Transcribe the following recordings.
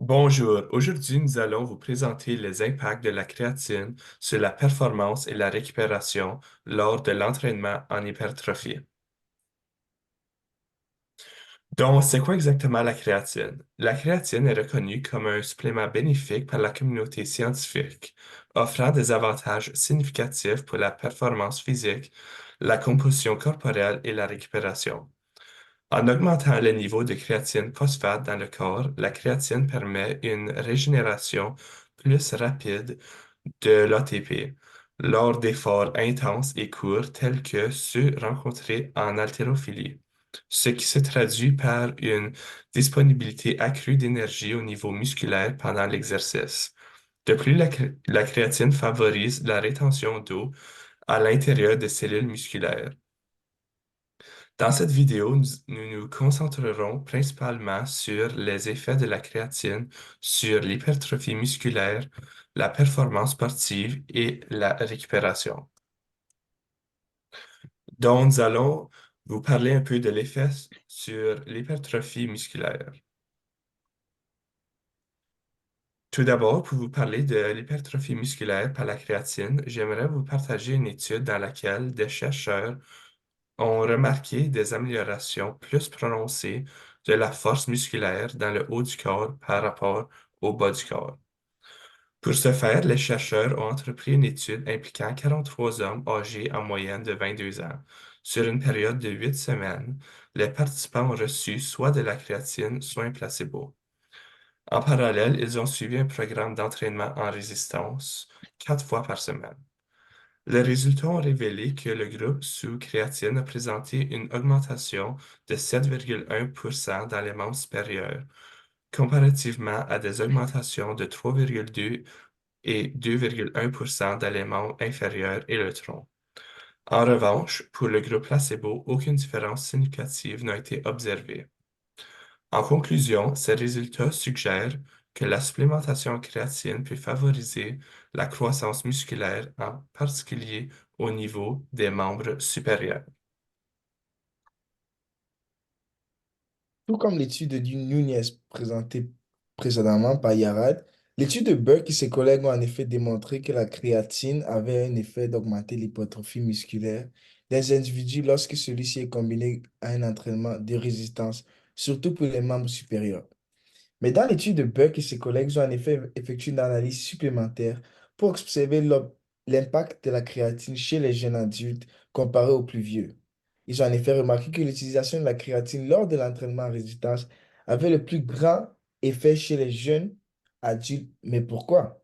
Bonjour, aujourd'hui nous allons vous présenter les impacts de la créatine sur la performance et la récupération lors de l'entraînement en hypertrophie. Donc, c'est quoi exactement la créatine? La créatine est reconnue comme un supplément bénéfique par la communauté scientifique, offrant des avantages significatifs pour la performance physique, la composition corporelle et la récupération. En augmentant le niveau de créatine phosphate dans le corps, la créatine permet une régénération plus rapide de l'ATP lors d'efforts intenses et courts tels que ceux rencontrés en haltérophilie, ce qui se traduit par une disponibilité accrue d'énergie au niveau musculaire pendant l'exercice. De plus, la créatine favorise la rétention d'eau à l'intérieur des cellules musculaires. Dans cette vidéo, nous nous concentrerons principalement sur les effets de la créatine sur l'hypertrophie musculaire, la performance sportive et la récupération. Donc, nous allons vous parler un peu de l'effet sur l'hypertrophie musculaire. Tout d'abord, pour vous parler de l'hypertrophie musculaire par la créatine, j'aimerais vous partager une étude dans laquelle des chercheurs ont remarqué des améliorations plus prononcées de la force musculaire dans le haut du corps par rapport au bas du corps. Pour ce faire, les chercheurs ont entrepris une étude impliquant 43 hommes âgés en moyenne de 22 ans. Sur une période de 8 semaines, les participants ont reçu soit de la créatine, soit un placebo. En parallèle, ils ont suivi un programme d'entraînement en résistance 4 fois par semaine. Les résultats ont révélé que le groupe sous créatine a présenté une augmentation de 7,1% dans les membres supérieurs, comparativement à des augmentations de 3,2 et 2,1% dans les membres inférieurs et le tronc. En revanche, pour le groupe placebo, aucune différence significative n'a été observée. En conclusion, ces résultats suggèrent que la supplémentation en créatine peut favoriser la croissance musculaire, en particulier au niveau des membres supérieurs. Tout comme l'étude de Nunez présentée précédemment par Yarad, l'étude de Burke et ses collègues ont en effet démontré que la créatine avait un effet d'augmenter l'hypertrophie musculaire des individus lorsque celui-ci est combiné à un entraînement de résistance, surtout pour les membres supérieurs. Mais dans l'étude de Buck et ses collègues, ils ont en effet effectué une analyse supplémentaire pour observer l'impact de la créatine chez les jeunes adultes comparé aux plus vieux. Ils ont en effet remarqué que l'utilisation de la créatine lors de l'entraînement en résistance avait le plus grand effet chez les jeunes adultes. Mais pourquoi?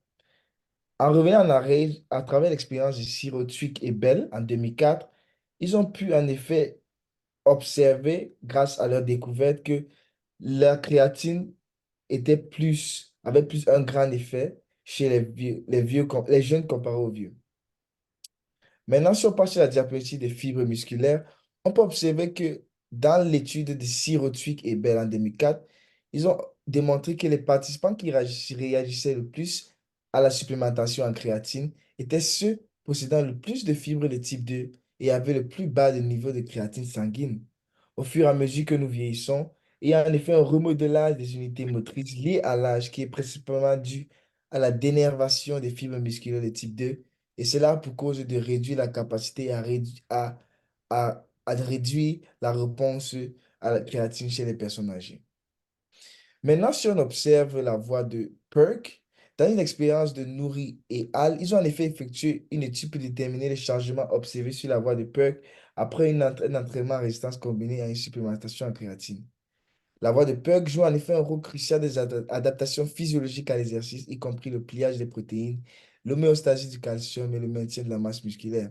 En revenant en arrière, à travers l'expérience de Sirotwick et Bell en 2004, ils ont pu en effet observé, grâce à leur découverte, que la créatine avait plus un grand effet chez les jeunes comparé aux vieux. Maintenant, si on passe sur la diapositive des fibres musculaires, on peut observer que dans l'étude de Sirotwick et Bell en 2004, ils ont démontré que les participants qui réagissaient le plus à la supplémentation en créatine étaient ceux possédant le plus de fibres de type 2 et avaient le plus bas de niveau de créatine sanguine. Au fur et à mesure que nous vieillissons, il y a en effet un remodelage des unités motrices lié à l'âge qui est principalement dû à la dénervation des fibres musculaires de type 2 et cela pour cause de réduire la capacité à réduire la réponse à la créatine chez les personnes âgées. Maintenant, si on observe la voie de Perk, dans une expérience de Nouri et Al, ils ont en effet effectué une étude pour déterminer les changements observés sur la voie de Perk après un entraînement à résistance combiné à une supplémentation en créatine. La voie de Perk joue en effet un rôle crucial des adaptations physiologiques à l'exercice, y compris le pliage des protéines, l'homéostasie du calcium et le maintien de la masse musculaire.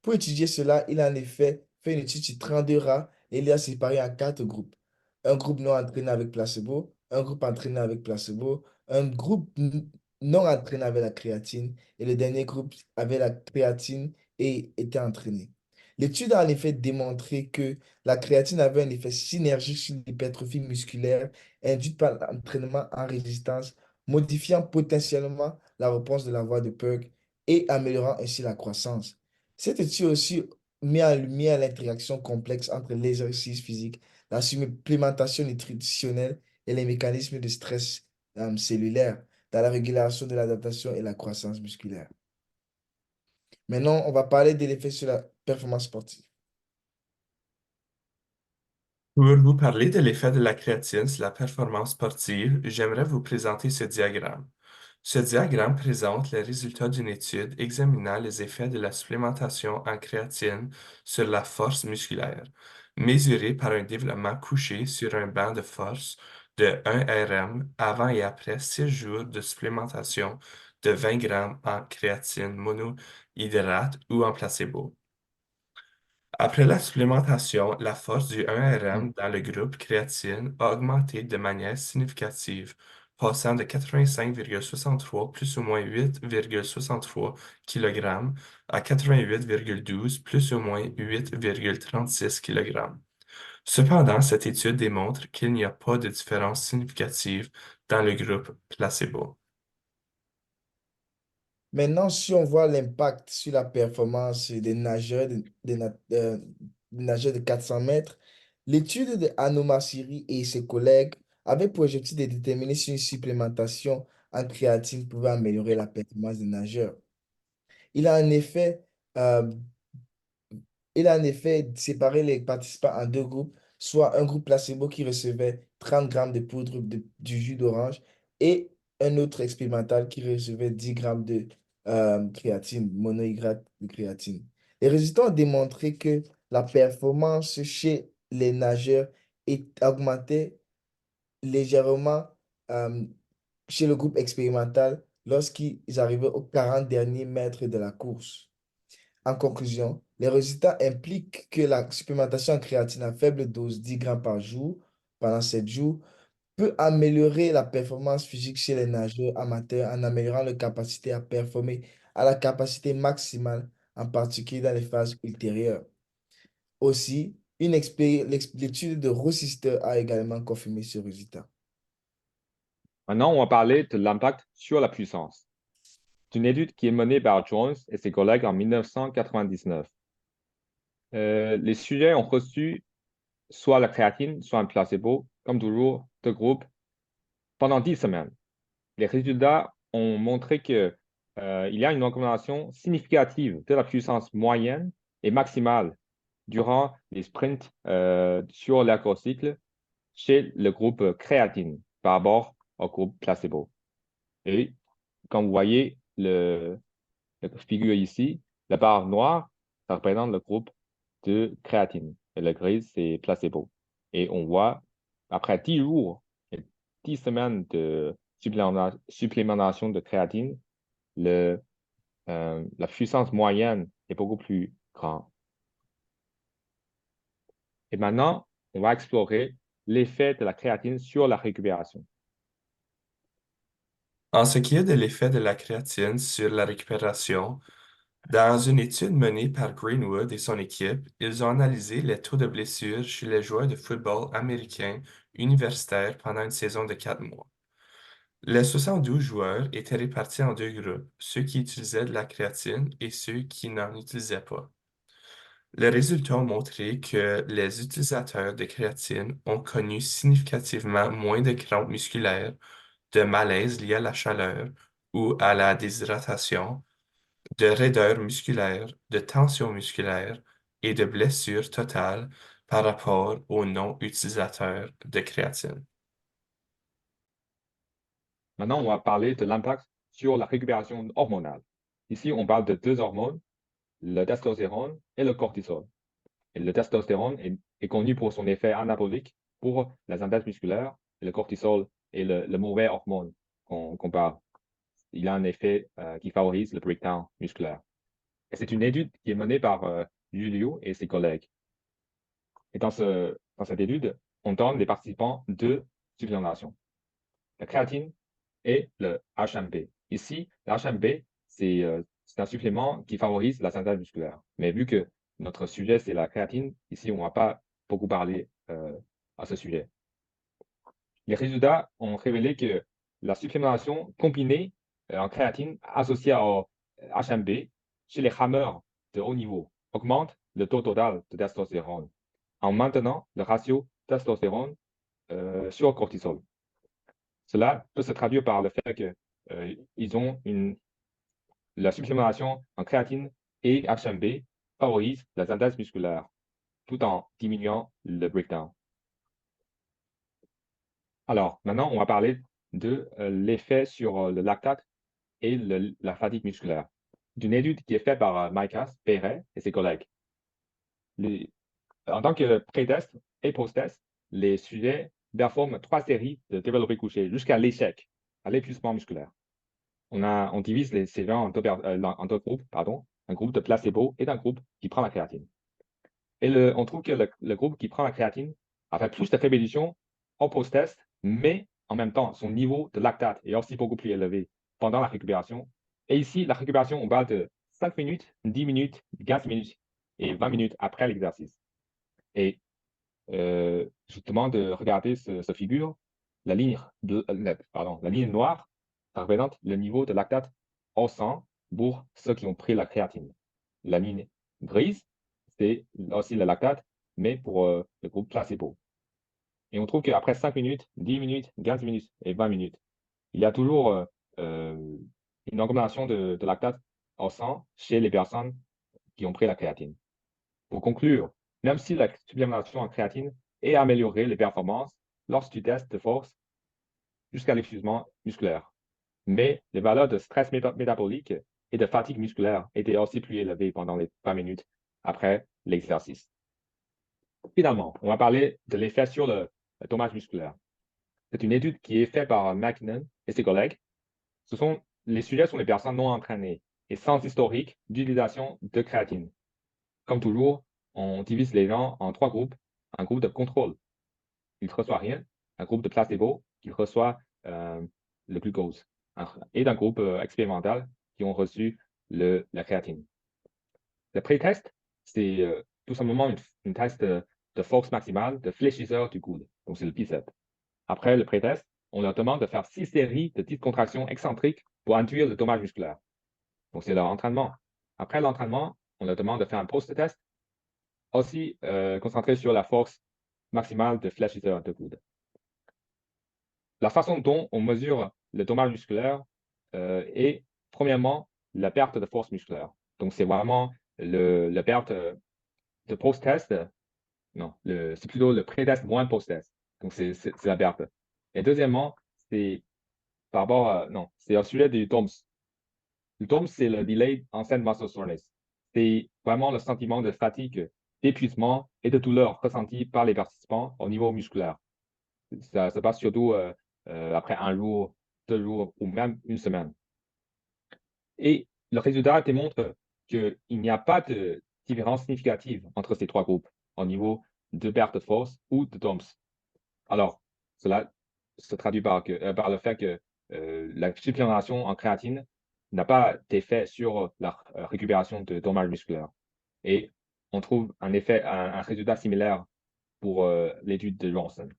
Pour étudier cela, il a en effet fait une étude sur 32 rats et il les a séparés en quatre groupes. Un groupe non entraîné avec placebo, un groupe entraîné avec placebo, un groupe non entraîné avec la créatine et le dernier groupe avait la créatine et était entraîné. L'étude a en effet démontré que la créatine avait un effet synergique sur l'hypertrophie musculaire induite par l'entraînement en résistance, modifiant potentiellement la réponse de la voie de Perk et améliorant ainsi la croissance. Cette étude aussi met en lumière l'interaction complexe entre l'exercice physique, la supplémentation nutritionnelle et les mécanismes de stress cellulaire, dans la régulation de l'adaptation et la croissance musculaire. Maintenant, on va parler de l'effet sur la performance sportive. Pour vous parler de l'effet de la créatine sur la performance sportive, j'aimerais vous présenter ce diagramme. Ce diagramme présente les résultats d'une étude examinant les effets de la supplémentation en créatine sur la force musculaire, mesurée par un développement couché sur un banc de force de 1 RM avant et après 6 jours de supplémentation de 20 grammes en créatine monohydrate ou en placebo. Après la supplémentation, la force du 1 RM dans le groupe créatine a augmenté de manière significative, passant de 85,63 plus ou moins 8,63 kg à 88,12 plus ou moins 8,36 kg. Cependant, cette étude démontre qu'il n'y a pas de différence significative dans le groupe placebo. Maintenant, si on voit l'impact sur la performance des nageurs des nageurs de 400 mètres, l'étude de Anoma Siri et ses collègues avaient pour objectif de déterminer si une supplémentation en créatine pouvait améliorer la performance des nageurs. Il a en effet euh, Il a en effet séparé les participants en deux groupes, soit un groupe placebo qui recevait 30 grammes de poudre du jus d'orange et un autre expérimental qui recevait 10 grammes de créatine, monohydrate de créatine. Les résultats ont démontré que la performance chez les nageurs est augmentée légèrement euh, chez le groupe expérimental lorsqu'ils arrivaient aux 40 derniers mètres de la course. En conclusion, les résultats impliquent que la supplémentation en créatine à faible dose, 10 grammes par jour, pendant 7 jours, peut améliorer la performance physique chez les nageurs amateurs en améliorant leur capacité à performer à la capacité maximale, en particulier dans les phases ultérieures. Aussi, l'étude de Rochester a également confirmé ce résultat. Maintenant, on va parler de l'impact sur la puissance. C'est une étude qui est menée par Jones et ses collègues en 1999. Les sujets ont reçu soit la créatine, soit un placebo, comme toujours, deux groupes, pendant 10 semaines. Les résultats ont montré que, il y a une augmentation significative de la puissance moyenne et maximale durant les sprints sur l'acrocycle chez le groupe créatine par rapport au groupe placebo. Et comme vous voyez la figure ici, la barre noire, ça représente le groupe de créatine et la grise, c'est placebo. Et on voit, après 10 jours et 10 semaines de supplémentation de créatine, la puissance moyenne est beaucoup plus grande. Et maintenant, on va explorer l'effet de la créatine sur la récupération. En ce qui est de l'effet de la créatine sur la récupération, dans une étude menée par Greenwood et son équipe, ils ont analysé les taux de blessures chez les joueurs de football américains universitaires pendant une saison de 4 mois. Les 72 joueurs étaient répartis en deux groupes, ceux qui utilisaient de la créatine et ceux qui n'en utilisaient pas. Les résultats ont montré que les utilisateurs de créatine ont connu significativement moins de crampes musculaires, de malaise lié à la chaleur ou à la déshydratation, de raideur musculaire, de tension musculaire et de blessure totale par rapport aux non-utilisateurs de créatine. Maintenant, on va parler de l'impact sur la récupération hormonale. Ici, on parle de deux hormones, le testostérone et le cortisol. Et le testostérone est connu pour son effet anabolique pour la synthèse musculaire, et le cortisol est le mauvais hormone qu'on parle. Il a un effet qui favorise le breakdown musculaire. Et c'est une étude qui est menée par Julio et ses collègues. Et dans cette étude, on donne les participants deux supplémentations, la créatine et le HMB. Ici, le HMB, c'est un supplément qui favorise la synthèse musculaire. Mais vu que notre sujet, c'est la créatine, ici, on ne va pas beaucoup parler à ce sujet. Les résultats ont révélé que la supplémentation combinée en créatine associée au HMB chez les rameurs de haut niveau augmente le taux total de testostérone en maintenant le ratio testostérone sur cortisol. Cela peut se traduire par le fait qu'ils ont la supplémentation en créatine et HMB favorise la synthèse musculaire tout en diminuant le breakdown. Alors, maintenant, on va parler de l'effet sur le lactate et la fatigue musculaire. D'une étude qui est faite par Micas, Perret et ses collègues. En tant que pré-test et post-test, les sujets performent 3 séries de développé couché jusqu'à l'échec, à l'épuisement musculaire. On divise ces gens en deux groupes, un groupe de placebo et un groupe qui prend la créatine. Et on trouve que le groupe qui prend la créatine a fait plus de répétitions en post-test, mais en même temps, son niveau de lactate est aussi beaucoup plus élevé pendant la récupération. Et ici, la récupération, on parle de 5 minutes, 10 minutes, 15 minutes et 20 minutes après l'exercice. Et je vous demande de regarder cette figure. La ligne noire, ça représente le niveau de lactate au sang pour ceux qui ont pris la créatine. La ligne grise, c'est aussi le lactate, mais pour le groupe placebo. Et on trouve qu'après 5 minutes, 10 minutes, 15 minutes et 20 minutes, il y a toujours une augmentation de lactate au sang chez les personnes qui ont pris la créatine. Pour conclure, même si la supplémentation en créatine a amélioré les performances lors du test de force jusqu'à l'épuisement musculaire, mais les valeurs de stress métabolique et de fatigue musculaire étaient aussi plus élevées pendant les 20 minutes après l'exercice. Finalement, on va parler de l'effet sur le dommage musculaire. C'est une étude qui est faite par McKinnon et ses collègues. Les sujets sont des personnes non entraînées et sans historique d'utilisation de créatine. Comme toujours, on divise les gens en 3 groupes. Un groupe de contrôle, il ne reçoit rien. Un groupe de placebo, qui reçoit le glucose. Et d'un groupe expérimental qui ont reçu la créatine. Le pré-test, c'est tout simplement une test de force maximale de fléchisseur du coude. Donc, c'est le biceps. Après le pré-test, on leur demande de faire 6 séries de petites contractions excentriques pour induire le dommage musculaire. Donc, c'est leur entraînement. Après l'entraînement, on leur demande de faire un post-test aussi concentré sur la force maximale de fléchisseur de coude. La façon dont on mesure le dommage musculaire est, premièrement, la perte de force musculaire. Donc, c'est vraiment la perte de post-test. Non, c'est plutôt le pré-test moins post-test. Donc, c'est la perte. Et deuxièmement, c'est par rapport à... Non, c'est au sujet du DOMS. Le DOMS, c'est le Delayed Onset Muscle Soreness. C'est vraiment le sentiment de fatigue, d'épuisement et de douleur ressenti par les participants au niveau musculaire. Ça se passe surtout après 1 jour, 2 jours ou même 1 semaine. Et le résultat démontre qu'il n'y a pas de différence significative entre ces 3 groupes au niveau de perte de force ou de DOMS. Alors, cela se traduit par le fait que la supplémentation en créatine n'a pas d'effet sur la récupération de dommages musculaires. Et on trouve un résultat similaire pour l'étude de Johnson.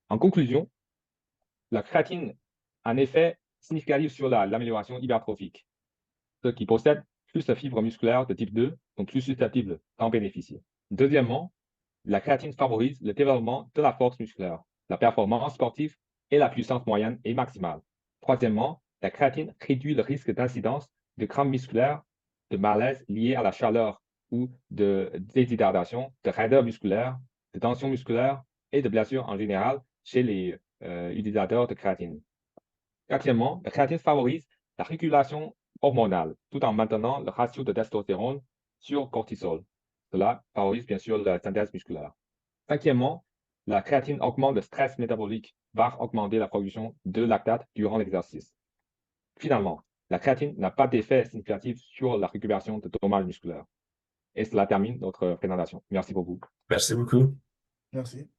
En conclusion, la créatine a un effet significatif sur l'amélioration hypertrophique. Ceux qui possèdent plus de fibres musculaires de type 2 sont plus susceptibles d'en bénéficier. Deuxièmement, la créatine favorise le développement de la force musculaire, la performance sportive et la puissance moyenne et maximale. Troisièmement, la créatine réduit le risque d'incidence de crampes musculaires, de malaise lié à la chaleur ou de déshydratation, de raideur musculaire, de tension musculaire et de blessures en général chez les utilisateurs de créatine. Quatrièmement, la créatine favorise la régulation hormonale tout en maintenant le ratio de testostérone sur cortisol. Cela favorise bien sûr la synthèse musculaire. Cinquièmement, la créatine augmente le stress métabolique, va augmenter la production de lactate durant l'exercice. Finalement, la créatine n'a pas d'effet significatif sur la récupération de dommages musculaires. Et cela termine notre présentation. Merci beaucoup. Merci beaucoup. Merci.